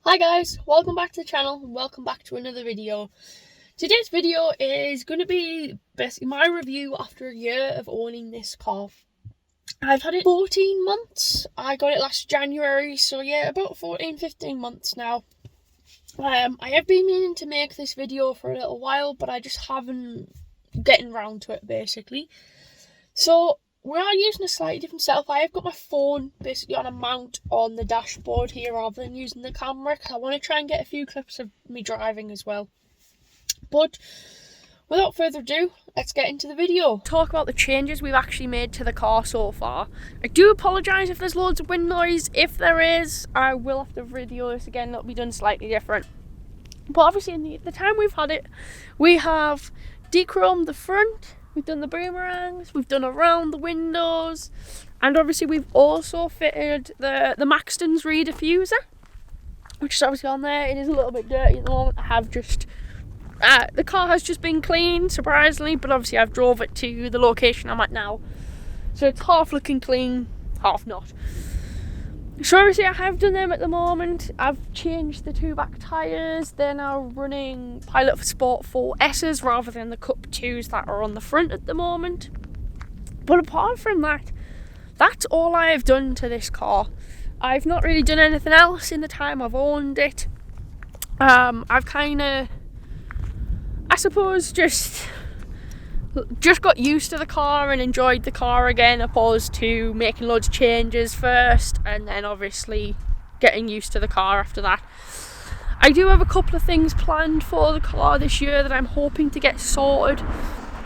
Hi guys, welcome back to the channel and welcome back to another video. Today's video is going to be basically my review after a year of owning this car. I've had it 14 months. I got it last January, so yeah, about 14-15 months now. I have been meaning to make this video for a little while, but I just haven't gotten round to it basically. So we are using a slightly different setup. I have got my phone basically on a mount on the dashboard here rather than using the camera, because I want to try and get a few clips of me driving as well. But without further ado, let's get into the video. Talk about the changes we've actually made to the car so far. I do apologise if there's loads of wind noise. If there is, I will have to video this again. It'll be done slightly different. But obviously in the time we've had it, we have dechromed the front. We've done the boomerangs, we've done around the windows, and obviously we've also fitted the Maxton's rediffuser, which is obviously on there. It is a little bit dirty at the moment. I have just, the car has just been cleaned, surprisingly, but obviously I've drove it to the location I'm at now. So it's half looking clean, half not. So obviously I have done them at the moment. I've changed the two back tyres. They're now running Pilot for Sport 4S's rather than the Cup 2s that are on the front at the moment. But apart from that, that's all I have done to this car. I've not really done anything else in the time I've owned it. I've kind of, I suppose, just got used to the car and enjoyed the car again, opposed to making loads of changes first and then obviously getting used to the car after that. I do have a couple of things planned for the car this year that I'm hoping to get sorted.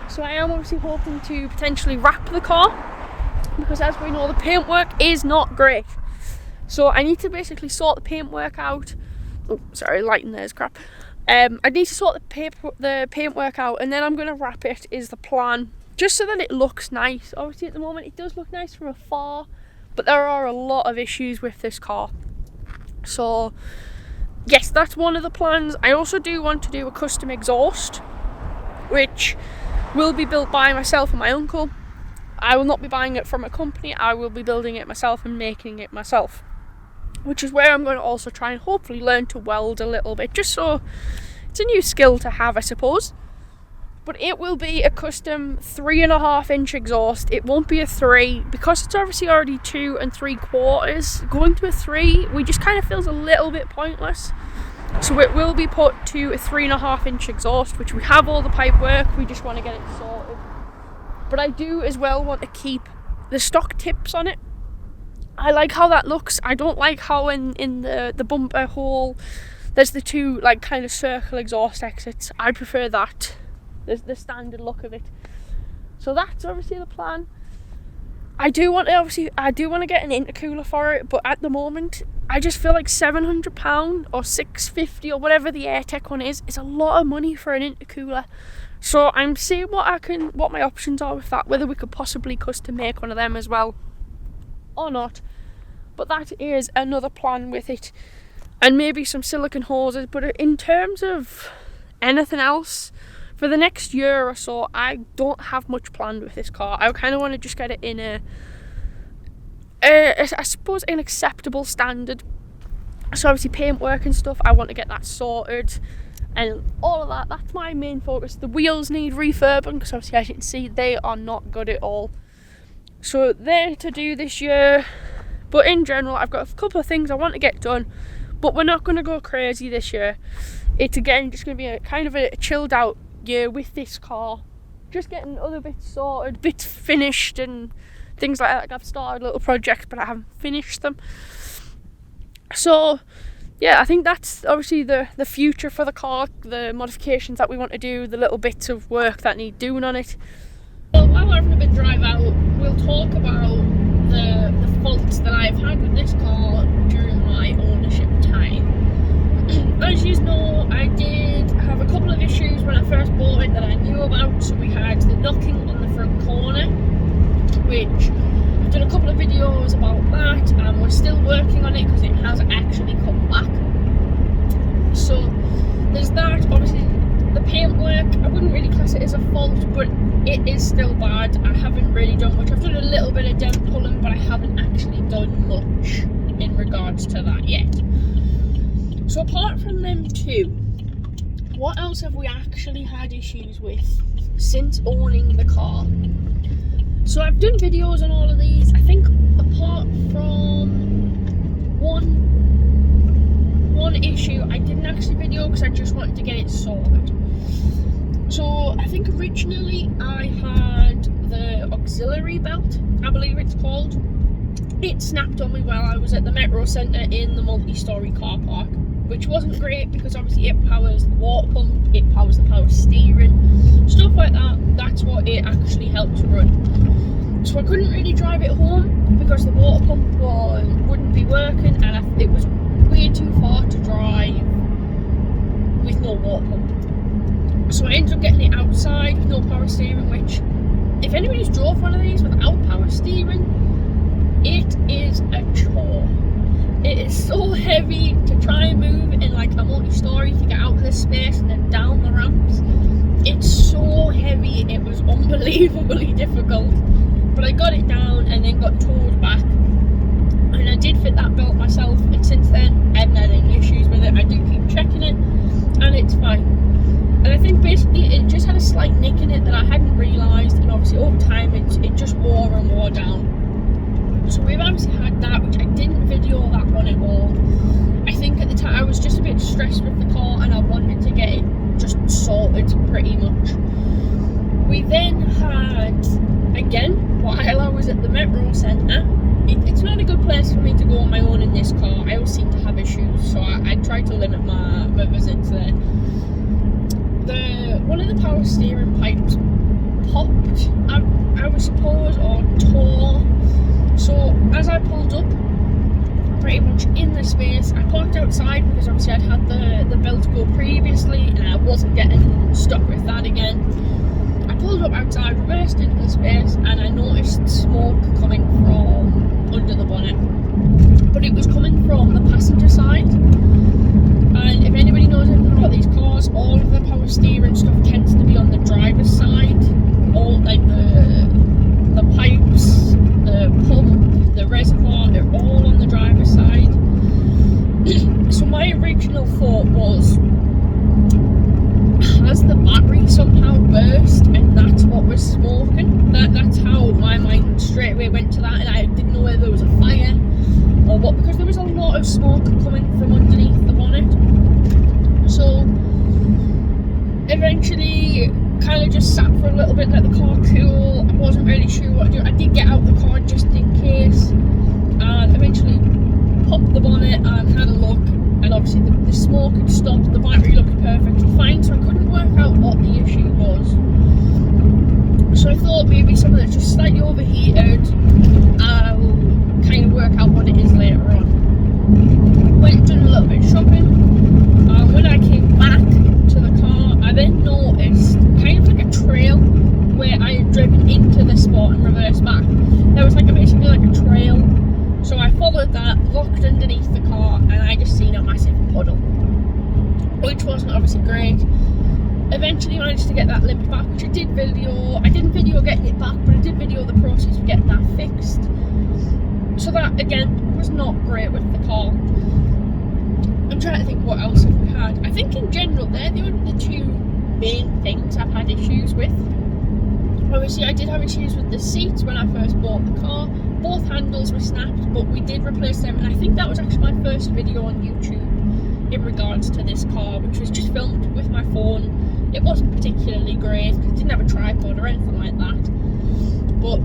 So I am obviously hoping to potentially wrap the car, because as we know, the paintwork is not great. So I need to basically sort the paintwork out. Oh, sorry, lighting there's crap. I need to sort the paintwork out, and then I'm going to wrap it, is the plan, just so that it looks nice. Obviously at the moment it does look nice from afar, but there are a lot of issues with this car. So yes, that's one of the plans. I also do want to do a custom exhaust, which will be built by myself and my uncle. I will not be buying it from a company. I will be building it myself and making it myself, which is where I'm going to also try and hopefully learn to weld a little bit, just so it's a new skill to have, I suppose. But it will be a custom 3.5-inch exhaust. It won't be a 3, because it's obviously already 2 3/4. Going to a 3, we just kind of feels a little bit pointless. So it will be put to a 3.5-inch exhaust, which we have all the pipe work. We just want to get it sorted. But I do as well want to keep the stock tips on it. I like how that looks. I don't like how in the bumper hole there's the two like kind of circle exhaust exits. I prefer that, the standard look of it. So that's obviously the plan. I do want to get an intercooler for it, but at the moment I just feel like £700 or $650 or whatever the AirTech one is a lot of money for an intercooler. So I'm seeing what my options are with that, whether we could possibly custom make one of them as well or not. But that is another plan with it, and maybe some silicone hoses. But in terms of anything else for the next year or so, I don't have much planned with this car. I kind of want to just get it in I suppose an acceptable standard. So obviously paintwork and stuff, I want to get that sorted and all of that. That's my main focus. The wheels need refurbing, because obviously as you can see they are not good at all. So they're to do this year. But in general, I've got a couple of things I want to get done, but we're not going to go crazy this year. It's again just going to be a kind of a chilled out year with this car. Just getting other bits sorted, bits finished and things like that. Like I've started little projects, but I haven't finished them. So yeah, I think that's obviously the future for the car, the modifications that we want to do, the little bits of work that need doing on it. Well, while we're having a bit drive out, we'll talk about the faults that I've had with this car during my ownership time. As you know, I did have a couple of issues when I first bought it that I knew about. So we had the knocking on the front corner, which I've done a couple of videos about that, and we're still working on it because it has actually come back. So there's that. Obviously the paintwork, I wouldn't really class it as a fault, but it is still bad. I haven't really done much. I've done a little bit of dent pulling, but I haven't actually done much in regards to that yet. So apart from them two, what else have we actually had issues with since owning the car? So I've done videos on all of these. I think apart from one issue I didn't actually video because I just wanted to get it sorted. So I think originally I had the auxiliary belt, I believe it's called. It snapped on me while I was at the Metro Centre in the multi-storey car park, which wasn't great because obviously it powers the water pump, it powers the power steering, stuff like that. That's what it actually helps run. So I couldn't really drive it home because the water pump wouldn't be working, and it was way too far to drive with no water pump. So I ended up getting it outside with no power steering, which, if anybody's drove one of these without power steering, it is a chore. It is so heavy to try and move in like a multi-storey to get out of this space and then down the ramps. It's so heavy, it was unbelievably difficult. But I got it down and then got towed back. And I did fit that belt myself, and since then I haven't had any issues with it. I do keep checking it and it's fine. And I think basically it just had a slight nick in it that I hadn't realised, and obviously over time it just wore and wore down. So we've obviously had that, which I didn't video that one at all. I think at the time I was just a bit stressed with the car and I wanted to get it just sorted pretty much. We then had, again, while I was at the Metro Centre, it's not a good place for me to go on my own in this car. I always seem to have issues, so I try to limit my visits there. One of the power steering pipes popped, I would suppose, or tore. So as I pulled up, pretty much in the space, I parked outside because obviously I'd had the belt go previously and I wasn't getting stuck with that again. I pulled up outside, reversed into the space, and I noticed smoke coming from under the bonnet. But it was coming from the passenger side. And if anybody knows anything about these cars, all of the power steering stuff tends to be on the driver's side. All like the pipes, the pump, the reservoir, they're all on the driver's side. So my original thought was, has the battery somehow burst and that's what was smoking? That's how my mind straight away went to that, and I didn't know whether there was a fire or what, because there was a lot of smoke coming from underneath the bonnet. So eventually kind of just sat for a little bit, let the car cool. I wasn't really sure what to do. I did get out the car just in case, and eventually popped the bonnet and had a look, and obviously the smoke had stopped, the battery looked perfectly fine, so I couldn't work out what the issue was. So I thought maybe something that's just slightly overheated. I'll kind of work out what it is later on. Went and done a little bit of shopping, and when I came back to the car, I then noticed kind of like a trail where I had driven into the spot and reversed back. There was basically like a trail, so I followed that, looked underneath the car, and I just seen a massive puddle, which wasn't obviously great. Eventually managed to get that limped back, which I did video. I didn't video getting it back, but I did video the process of getting that fixed. So that again was not great with the car. I'm trying to think what else have we had. I think in general they're the two main things I've had issues with. Obviously I did have issues with the seats when I first bought the car. Both handles were snapped, but we did replace them, and I think that was actually my first video on YouTube in regards to this car, which was just filmed with my phone. It wasn't particularly great because it didn't have a tripod or anything like that, but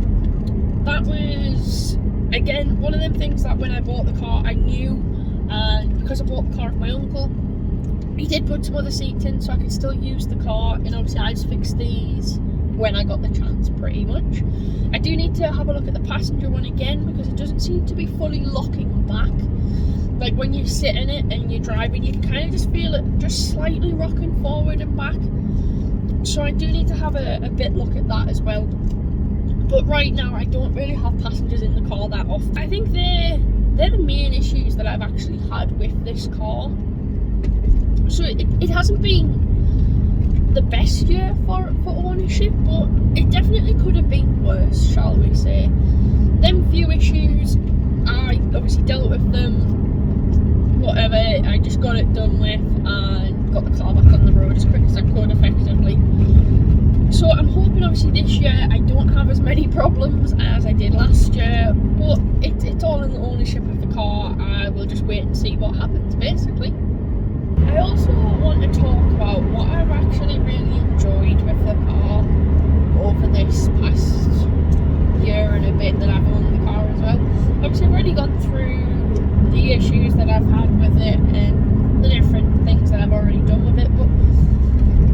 that was again one of them things that when I bought the car I knew, and because I bought the car with my uncle, he did put some other seats in so I could still use the car, and obviously I just fixed these when I got the chance pretty much. I do need to have a look at the passenger one again because it doesn't seem to be fully locking back. Like when you sit in it and you're driving, you can kind of just feel it just slightly rocking forward and back. So I do need to have a bit look at that as well. But right now I don't really have passengers in the car that often. I think they're the main issues that I've actually had with this car. So it hasn't been the best year for ownership, but it definitely could have been worse, shall we say. Them few issues, I obviously dealt with them, whatever, I just got it done. have as many problems as I did last year, but it's all in the ownership of the car. I will just wait and see what happens, basically. I also want to talk about what I've actually really enjoyed with the car over this past year and a bit that I've owned the car as well. Obviously I've already gone through the issues that I've had with it and the different things that I've already done with it, but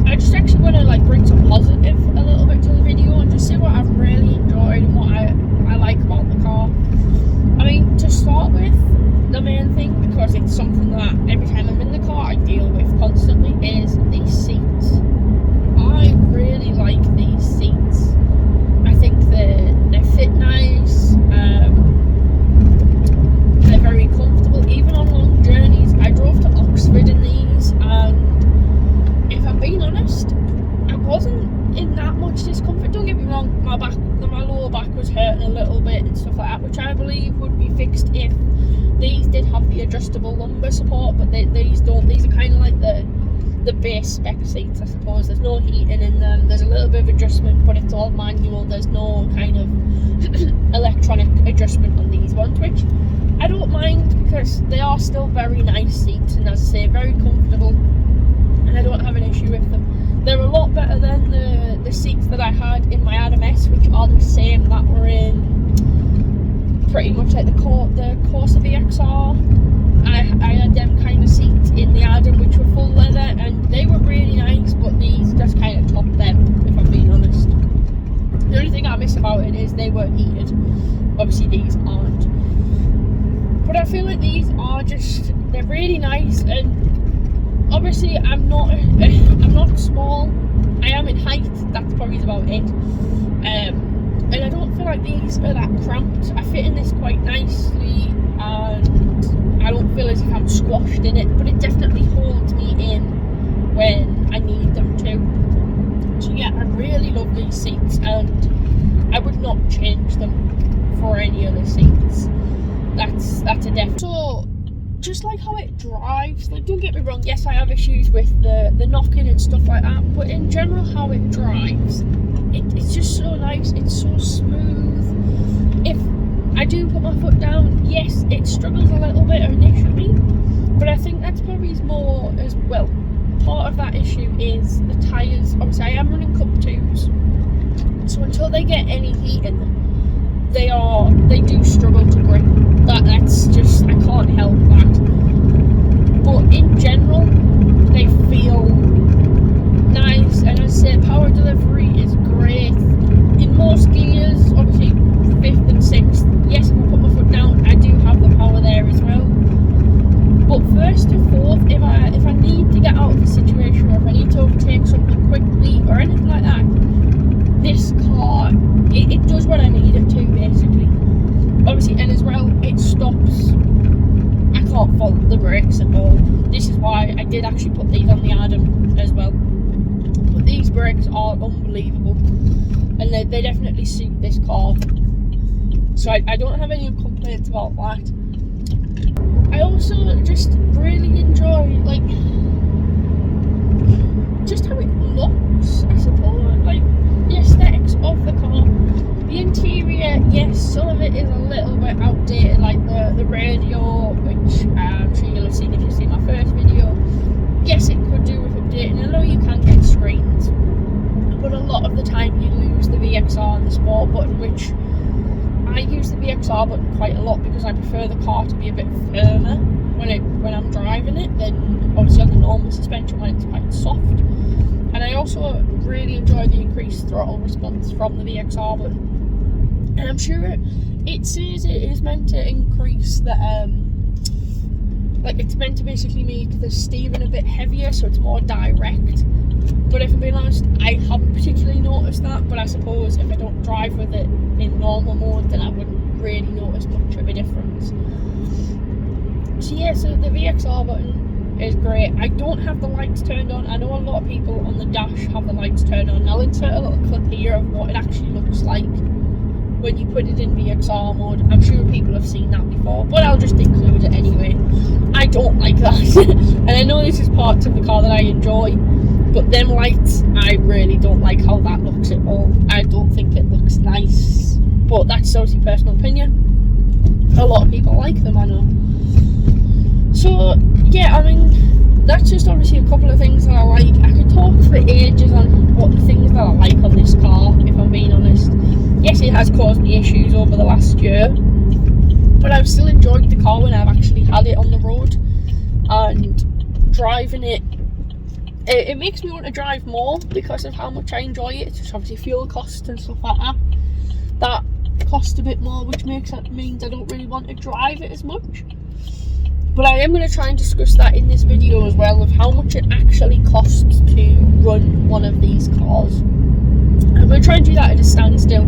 I just actually want to like bring some positive a little bit to the video and just say what I've really enjoyed and what I like about the car. I mean, to start with, the main thing, because it's something that every time I'm in the car I deal with constantly, is these seats. I really like these seats. I think they fit nice, they're very comfortable, even on long journeys. I drove to Oxford in these, and if I'm being honest, I wasn't in that much discomfort. Don't get me wrong, my lower back was hurting a little bit and stuff like that, which I believe would be fixed if these did have the adjustable lumbar support, but these don't. These are kind of like the base spec seats, I suppose. There's no heating in them, there's a little bit of adjustment, but it's all manual. There's no kind of electronic adjustment on these ones, which I don't mind because they are still very nice seats, and as I say, very comfortable, and I don't have an issue with them. They're a lot better than the seats that I had in my Adam S, which are the same that were in pretty much like the Corsa VXR. I had them kind of seats in the Adam, which were full leather, and they were really nice, but these just kind of topped them, if I'm being honest. The only thing I miss about it is they were heated. Obviously these aren't. But I feel like these are they're really nice, and obviously I'm not small. I am in height, that's probably about it. And I don't feel like these are that cramped. I fit in this quite nicely, and I don't feel as if I'm squashed in it, but it definitely holds me in when I need them to. So yeah, I really love these seats, and I would not change them for any other seats. That's a definite. So just like how it drives, like, don't get me wrong, yes I have issues with the knocking and stuff like that, but in general how it drives, it's just so nice, it's so smooth. If I do put my foot down, yes, it struggles a little bit initially, but I think that's probably more as well. Part of that issue is the tyres. Obviously I am running Cup 2s, so until they get any heat in them, they do struggle to grip. That's just, I can't help that. But in general, they feel nice, and as I say, power delivery is great. In most gears, obviously 5th and 6th, yes, if I put my foot down, I do have the power there as well. But 1st to 4th, if I need to get out of a situation, or if I need to overtake something quickly or anything like that, this car, it does what I need it to, basically. Obviously, and as well, it stops. I can't fault the brakes at all. This is why I did actually put these on the Adam as well. But these brakes are unbelievable, and they definitely suit this car. So I don't have any complaints about that. I also just really enjoy, like, just how it looks, I suppose. Like, the aesthetics of the car. The interior, yes, some of it is a little bit outdated, like the radio, which I'm sure you'll have seen if you've seen my first video. Yes, it could do with updating. I know you can get screens, but a lot of the time you lose the VXR and the Sport button, which I use the VXR button quite a lot because I prefer the car to be a bit firmer when I'm driving it than obviously on the normal suspension when it's quite soft. And I also really enjoy the increased throttle response from the VXR button. And I'm sure it says it is meant to increase the, like, it's meant to basically make the steering a bit heavier so it's more direct. But if I'm being honest, I haven't particularly noticed that, but I suppose if I don't drive with it in normal mode, then I wouldn't really notice much of a difference. So yeah, so the VXR button is great. I don't have the lights turned on. I know a lot of people on the dash have the lights turned on. I'll insert a little clip here of what it actually looks like when you put it in VXR mode. I'm sure people have seen that before, but I'll just include it anyway. I don't like that. And I know this is parts of the car that I enjoy, But them lights, I really don't like how that looks at all. I don't think it looks nice, but that's obviously personal opinion. A lot of people like them, I know. So yeah, I mean, that's just obviously a couple of things that I like. I could talk for ages on what the things that I like on this car, if I'm being honest. Yes, it has caused me issues over the last year, but I've still enjoyed the car when I've actually had it on the road, and driving it, it makes me want to drive more because of how much I enjoy it. It's just obviously fuel costs and stuff like that. That costs a bit more, which means I don't really want to drive it as much. But I am going to try and discuss that in this video as well, of how much it actually costs to run one of these cars. I'm going to try and do that at a standstill,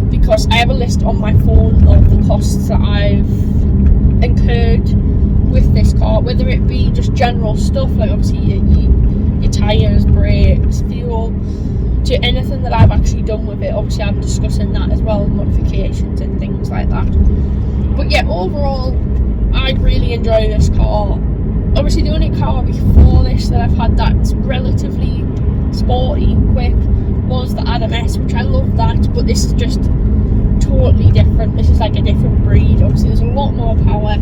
because I have a list on my phone of the costs that I've incurred with this car, whether it be just general stuff like obviously your tyres, brakes, fuel, to anything that I've actually done with it. Obviously I'm discussing that as well, modifications and things like that. But yeah, overall I really enjoy this car. Obviously the only car before this that I've had that's relatively sporty, quick, was the Adam S, which I love that, but this is just totally different. This is like a different breed. Obviously there's a lot more power,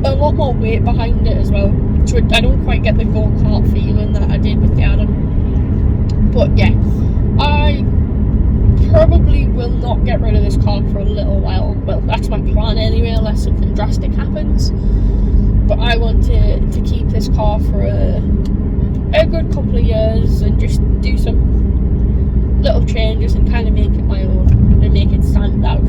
a lot more weight behind it as well, so I don't quite get the go-kart feeling that I did with the Adam. But yeah, I probably will not get rid of this car for a little while. Well, that's my plan anyway, unless something drastic happens. But I want to keep this car for a good couple of years and just do some little changes and kind of make it my own and make it stand out.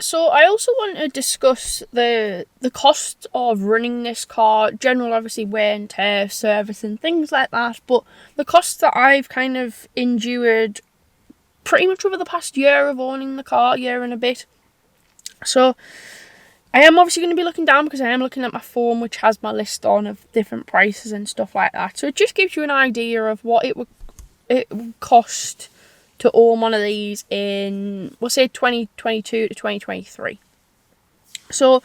So I also want to discuss the cost of running this car, general obviously wear and tear, service and things like that, but the costs that I've kind of endured pretty much over the past year of owning the car, year and a bit. So I am obviously going to be looking down, because I am looking at my phone, which has my list on of different prices and stuff like that. So it just gives you an idea of what it would cost to own one of these in, we'll say 2022 to 2023. So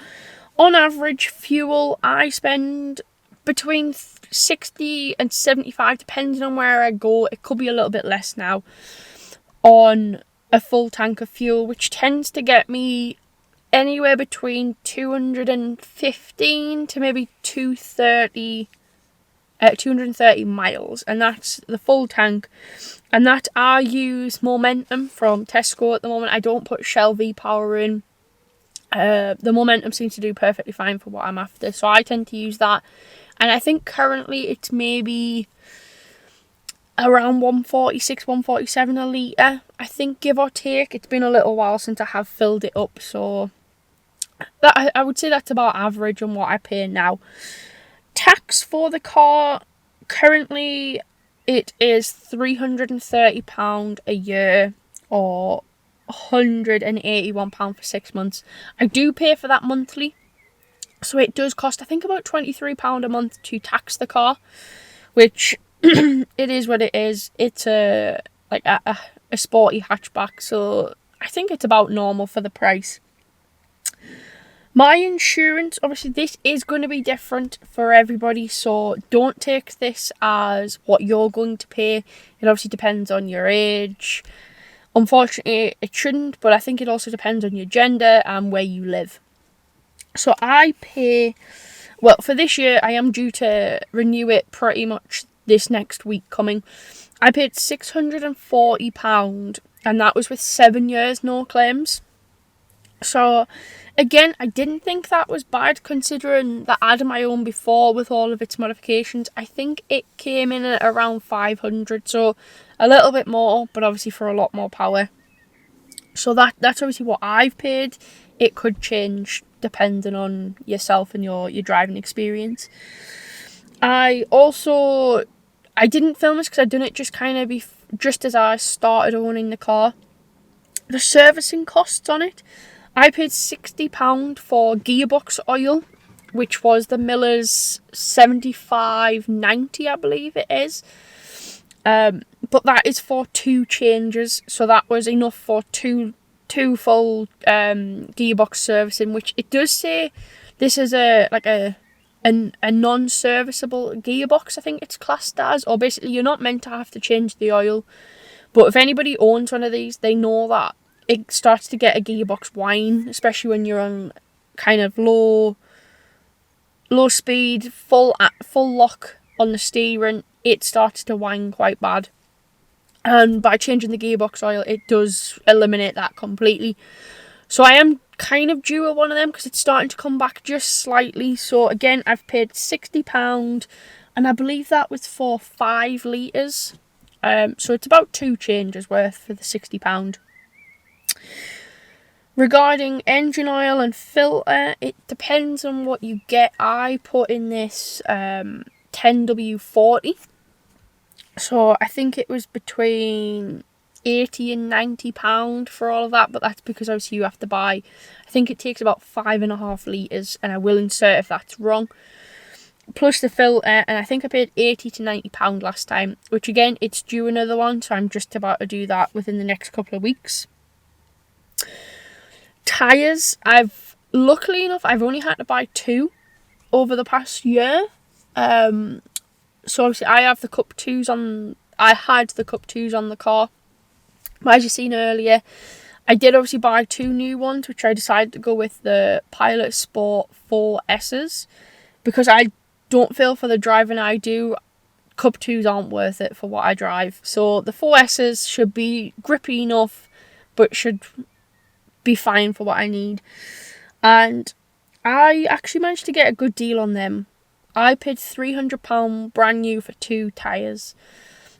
on average, fuel, I spend between 60 and 75, depending on where I go. It could be a little bit less now, on a full tank of fuel, which tends to get me anywhere between 215 to maybe 230 miles, and that's the full tank. And that I use Momentum from Tesco at the moment. I don't put Shell V-Power in. The Momentum seems to do perfectly fine for what I'm after, so I tend to use that. And I think currently it's maybe around 146, 147 a litre, I think, give or take. It's been a little while since I have filled it up, so that I would say that's about average on what I pay now. Tax for the car, currently it is £330 a year, or £181 for 6 months. I do pay for that monthly, so it does cost, I think, about £23 a month to tax the car, which it is what it is. It's a sporty hatchback, so I think it's about normal for the price. My insurance, obviously this is going to be different for everybody, so don't take this as what you're going to pay. It obviously depends on your age. Unfortunately, it shouldn't, but I think it also depends on your gender and where you live. So I pay, well, for this year, I am due to renew it pretty much this next week coming. I paid £640, and that was with 7 years, no claims. So again, I didn't think that was bad, considering the Adam I owned before with all of its modifications. I think it came in at around 500, so a little bit more, but obviously for a lot more power. So that's obviously what I've paid. It could change depending on yourself and your driving experience. I didn't film this because I'd done it just kind of just as I started owning the car. The servicing costs on it, I paid £60 for gearbox oil, which was the Miller's 7590, I believe it is. But that is for 2 changes, so that was enough for two full gearbox servicing, which it does say this is a a non-serviceable gearbox, I think it's classed as, or basically you're not meant to have to change the oil. But if anybody owns one of these, they know that it starts to get a gearbox whine, especially when you're on kind of low speed, full lock on the steering. It starts to whine quite bad. And by changing the gearbox oil, it does eliminate that completely. So I am kind of due one of them because it's starting to come back just slightly. So again, I've paid £60, and I believe that was for 5 litres. So it's about 2 changes worth for the £60. Regarding engine oil and filter, it depends on what you get. I put in this 10W40. So I think it was between £80 and £90 for all of that, but that's because obviously you have to buy, I think it takes about 5.5 litres, and I will insert if that's wrong, plus the filter, and I think I paid £80 to £90 last time, which again, it's due another one, so I'm just about to do that within the next couple of weeks. Tyres, luckily enough, I've only had to buy 2 over the past year. So obviously I have the Cup 2s on, I had the Cup 2s on the car. But as you seen earlier, I did obviously buy 2 new ones, which I decided to go with the Pilot Sport 4S's. Because I don't feel for the driving I do, Cup 2s aren't worth it for what I drive. So the 4S's should be grippy enough, but should be fine for what I need. And I actually managed to get a good deal on them. I paid £300 brand new for 2 tyres.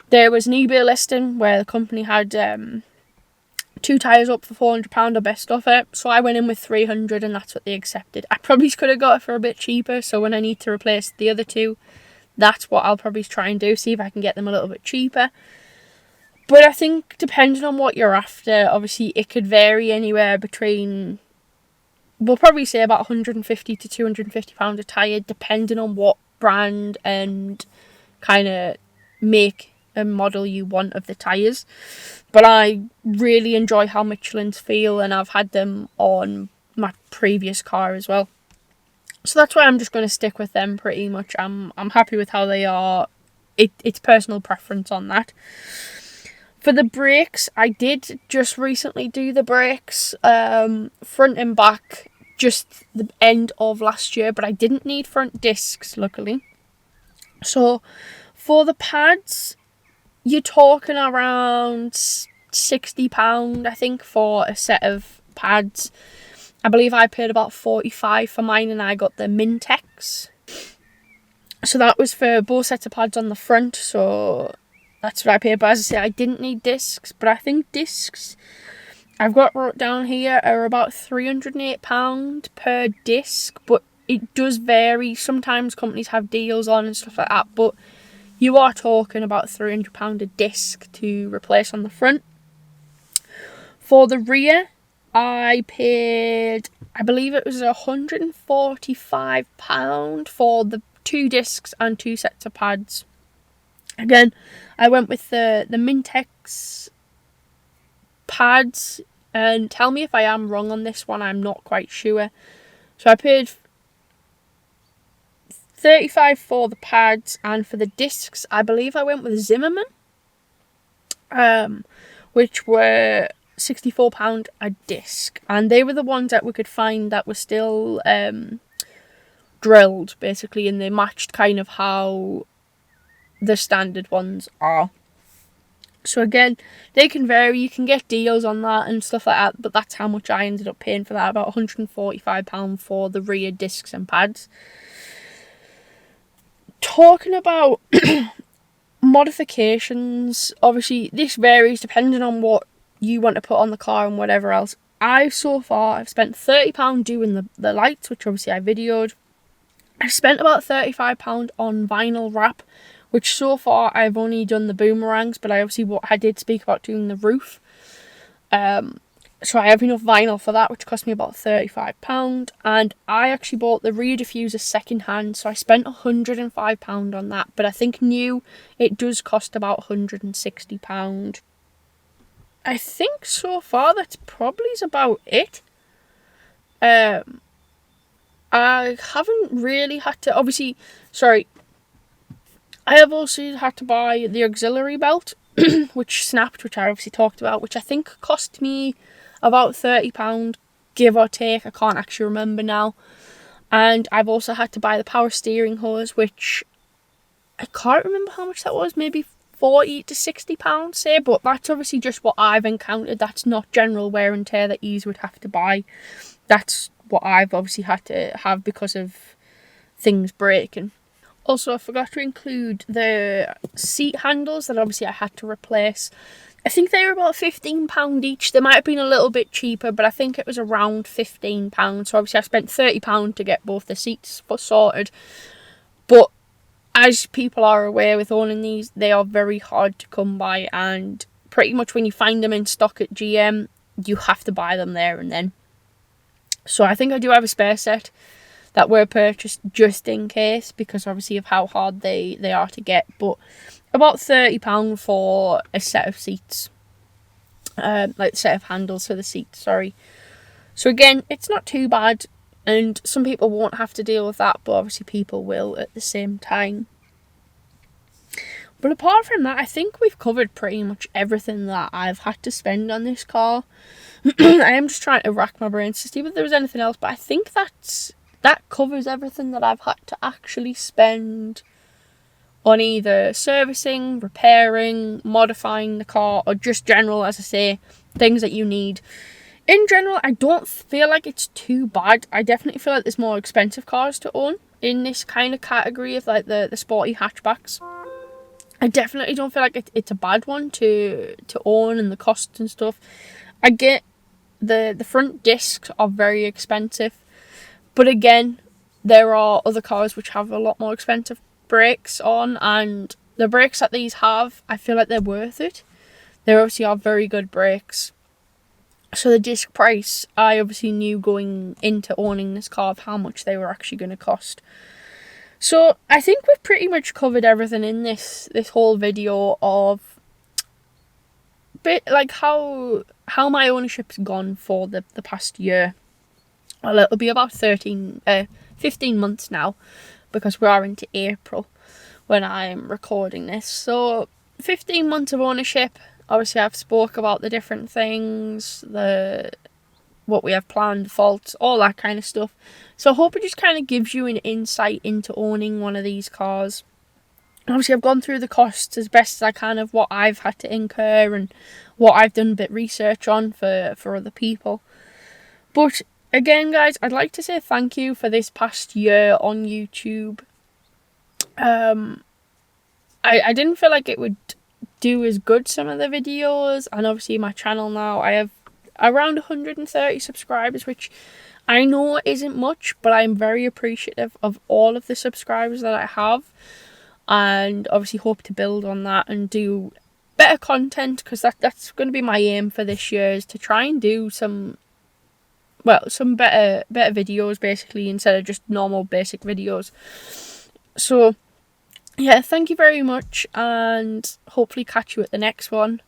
There was an eBay listing where the company had 2 tyres up for £400 or best offer, so I went in with £300 and that's what they accepted. I probably could have got it for a bit cheaper, so when I need to replace the other 2, that's what I'll probably try and do, see if I can get them a little bit cheaper. But I think depending on what you're after, obviously it could vary anywhere between, we'll probably say about £150 to £250 a tyre, depending on what brand and kind of make and model you want of the tyres. But I really enjoy how Michelin's feel, and I've had them on my previous car as well. So that's why I'm just going to stick with them pretty much. I'm happy with how they are. It's personal preference on that. For the brakes, I did just recently do the brakes, front and back, just the end of last year, but I didn't need front discs, luckily. So for the pads, you're talking around £60, I think, for a set of pads. I believe I paid about £45 for mine, and I got the Mintex. So that was for both sets of pads on the front, so that's what I paid. But as I say, I didn't need discs, but I think discs, I've got wrote down here, are about £308 per disc, but it does vary. Sometimes companies have deals on and stuff like that, but you are talking about £300 a disc to replace on the front. For the rear, I paid, I believe it was £145 for the 2 discs and 2 sets of pads. Again, I went with the Mintex pads, and tell me if I am wrong on this one, I'm not quite sure. So I paid £35 for the pads, and for the discs, I believe I went with Zimmerman, which were £64 a disc, and they were the ones that we could find that were still drilled, basically, and they matched kind of how the standard ones are. So again, they can vary, you can get deals on that and stuff like that, but that's how much I ended up paying for that, about £145 for the rear discs and pads. Talking about modifications, obviously this varies depending on what you want to put on the car and whatever else. I've spent £30 doing the lights, which obviously I videoed. I've spent about £35 on vinyl wrap, which so far I've only done the boomerangs, but I did speak about doing the roof. So I have enough vinyl for that, which cost me about £35. And I actually bought the rear diffuser second hand, so I spent £105 on that. But I think new, it does cost about £160. I think so far that's probably about it. I haven't really had to, obviously, sorry, I have also had to buy the auxiliary belt, which snapped, which I obviously talked about, which I think cost me about £30, give or take. I can't actually remember now. And I've also had to buy the power steering hose, which I can't remember how much that was, maybe £40 to £60, say, but that's obviously just what I've encountered. That's not general wear and tear that you would have to buy. That's what I've obviously had to have because of things breaking. Also, I forgot to include the seat handles that obviously I had to replace. I think they were about £15 each. They might have been a little bit cheaper, but I think it was around £15. So obviously I spent £30 to get both the seats sorted. But as people are aware with owning these, they are very hard to come by, and pretty much when you find them in stock at GM, you have to buy them there and then. So I think I do have a spare set that were purchased just in case, because obviously of how hard they are to get. But about £30 for a set of seats, like set of handles for the seats, sorry. So again, it's not too bad, and some people won't have to deal with that, but obviously people will at the same time. But apart from that, I think we've covered pretty much everything that I've had to spend on this car. I am just trying to rack my brains to see if there was anything else, but I think that covers everything that I've had to actually spend on either servicing, repairing, modifying the car, or just general, as I say, things that you need. In general, I don't feel like it's too bad. I definitely feel like there's more expensive cars to own in this kind of category of like the sporty hatchbacks. I definitely don't feel like it's a bad one to own, and the costs and stuff. I get the front discs are very expensive, but again, there are other cars which have a lot more expensive brakes on, and the brakes that these have, I feel like they're worth it. They obviously are very good brakes. So the disc price, I obviously knew going into owning this car of how much they were actually going to cost. So I think we've pretty much covered everything in this whole video of bit like how my ownership's gone for the past year. Well, it'll be about 15 months now, because we are into April when I'm recording this. So 15 months of ownership. Obviously I've spoke about the different things, what we have planned, faults, all that kind of stuff. So I hope it just kind of gives you an insight into owning one of these cars. Obviously I've gone through the costs as best as I can of what I've had to incur and what I've done a bit research on for other people. But again, guys, I'd like to say thank you for this past year on YouTube. I didn't feel like it would do as good some of the videos, and obviously my channel now, I have around 130 subscribers, which I know isn't much, but I'm very appreciative of all of the subscribers that I have, and obviously hope to build on that and do better content, because that's going to be my aim for this year, is to try and do some better videos, basically, instead of just normal basic videos. So yeah, thank you very much, and hopefully catch you at the next one.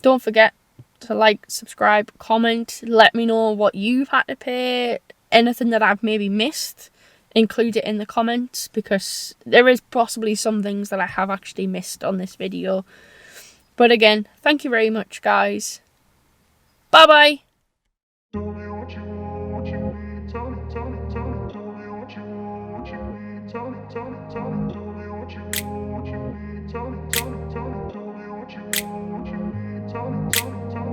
Don't forget to like, subscribe, comment, let me know what you've had to pay, anything that I've maybe missed, include it in the comments, because there is possibly some things that I have actually missed on this video. But again, thank you very much, guys. Bye bye. Tell me what you want, what you need. Tell me what you want, what you need. Tell me what you want.